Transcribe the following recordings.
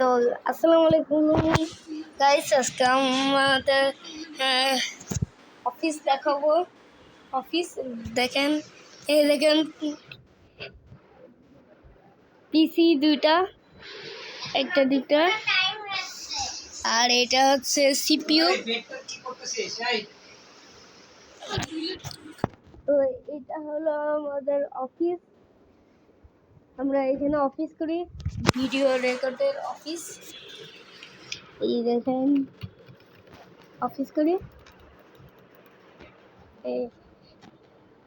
তো আসসালামু আলাইকুম গাইস, আজকে আমাদের অফিস দেখাবো। অফিস দেখেন, এই দেখেন পিসি দুইটা, একটা দুইটা, আর এটা হচ্ছে সিপিইউ। তো এটা হলো আমাদের অফিস। আমরা এখানে অফিস করি, ভিডিও রেকর্ডের অফিস। এই দেখেন অফিস করি,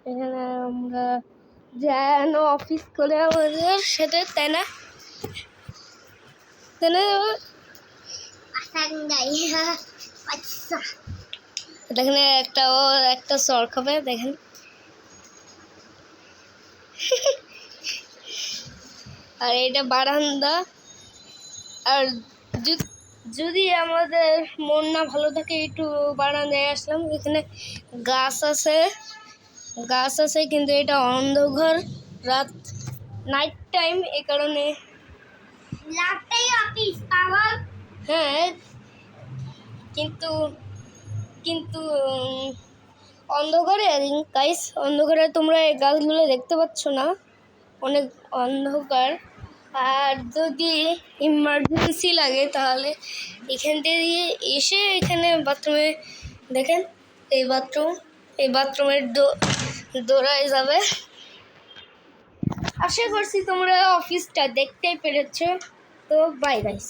এখানে আমরা যেন অফিস করে আমাদের সাথে তাই না দেখেন একটা সর খাবে দেখেন। আর এটা বারান্দা। আর যদি আমাদের মন না ভালো থাকে একটু বারান্দায় আসলাম, এখানে গাছ আছে কিন্তু এটা অন্ধকার, রাত নাইট টাইম, এই কারণে হ্যাঁ, কিন্তু কিন্তু অন্ধকারে গাইস, অন্ধকারে তোমরা এই গাছগুলো দেখতে পাচ্ছ না, অনেক অন্ধকার। আর যদি ইমার্জেন্সি লাগে তাহলে এখান থেকে এসে এখানে বাথরুমে দেখেন, এই বাথরুমের দৌড়ায় যাবে। আশা করছি তোমরা অফিসটা দেখতেই পেরেছো। তো বাই গাইস।